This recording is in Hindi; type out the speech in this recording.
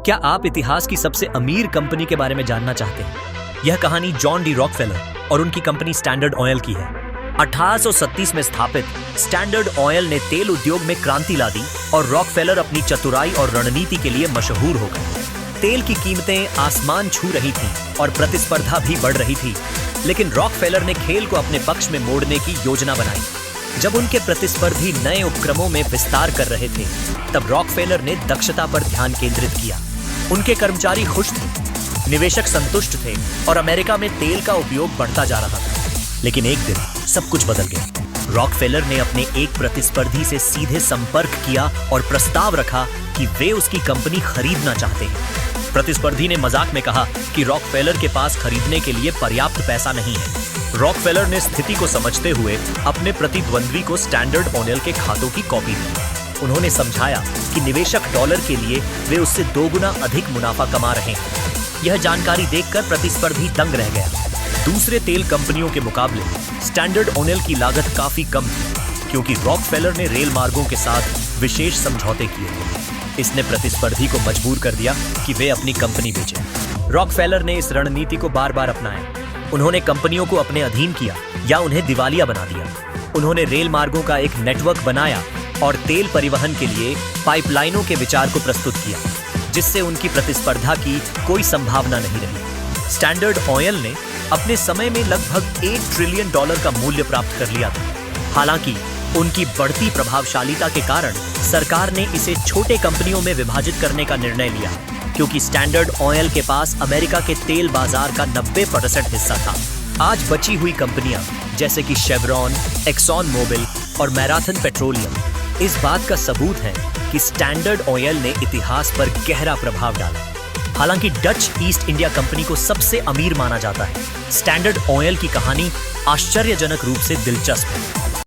क्या आप इतिहास की सबसे अमीर कंपनी के बारे में जानना चाहते हैं? यह कहानी जॉन डी रॉकफेलर और उनकी कंपनी स्टैंडर्ड ऑयल की है। 1837 में स्थापित स्टैंडर्ड ऑयल ने तेल उद्योग में क्रांति ला दी और रॉकफेलर अपनी चतुराई और रणनीति के लिए मशहूर हो गए। तेल की कीमतें आसमान छू रही थीं और प्रतिस्पर्धा भी बढ़ रही थी, लेकिन रॉकफेलर ने खेल को अपने पक्ष में मोड़ने की योजना बनाई। जब उनके प्रतिस्पर्धी नए उपक्रमों में विस्तार कर रहे थे, तब रॉकफेलर ने दक्षता पर ध्यान केंद्रित किया। उनके कर्मचारी खुश थे, निवेशक संतुष्ट थे और अमेरिका में तेल का उपयोग बढ़ता जा रहा था। लेकिन एक दिन सब कुछ बदल गया। रॉकफेलर ने अपने एक प्रतिस्पर्धी से सीधे संपर्क किया और प्रस्ताव रखा कि वे उसकी कंपनी खरीदना चाहते हैं। प्रतिस्पर्धी ने मजाक में कहा कि रॉकफेलर के पास खरीदने के लिए पर्याप्त पैसा नहीं है। रॉकफेलर ने स्थिति को समझते हुए अपने प्रतिद्वंद्वी को स्टैंडर्ड ऑयल के खातों की कॉपी दी। उन्होंने समझाया कि निवेशक डॉलर के लिए वे उससे 2 गुना अधिक मुनाफा कमा रहे हैं। यह जानकारी देखकर प्रतिस्पर्धी दंग रह गया। दूसरे तेल कंपनियों के मुकाबले स्टैंडर्ड ऑयल की लागत काफी कम थी, क्योंकि रॉकफेलर ने रेल मार्गों के साथ विशेष समझौते किए थे। इसने प्रतिस्पर्धी को मजबूर कर दिया कि वे अपनी कंपनी बेचें। रॉकफेलर ने इस रणनीति को बार बार अपनाया। उन्होंने कंपनियों को अपने अधीन किया या उन्हें दिवालिया बना दिया। उन्होंने रेल मार्गों का एक नेटवर्क बनाया और तेल परिवहन के लिए पाइपलाइनों के विचार को प्रस्तुत किया, जिससे उनकी प्रतिस्पर्धा की कोई संभावना नहीं रही। स्टैंडर्ड ऑयल ने अपने समय में लगभग $1 ट्रिलियन का मूल्य प्राप्त कर लिया था। हालांकि उनकी बढ़ती प्रभावशालीता के कारण सरकार ने इसे छोटे कंपनियों में विभाजित करने का निर्णय लिया, क्योंकि स्टैंडर्ड ऑयल के पास अमेरिका के तेल बाजार का 90% हिस्सा था। आज बची हुई कंपनियां जैसे कि शेवरॉन, एक्सॉन मोबिल और मैराथन पेट्रोलियम इस बात का सबूत है कि स्टैंडर्ड ऑयल ने इतिहास पर गहरा प्रभाव डाला। हालांकि डच ईस्ट इंडिया कंपनी को सबसे अमीर माना जाता है, स्टैंडर्ड ऑयल की कहानी आश्चर्यजनक रूप से दिलचस्प है।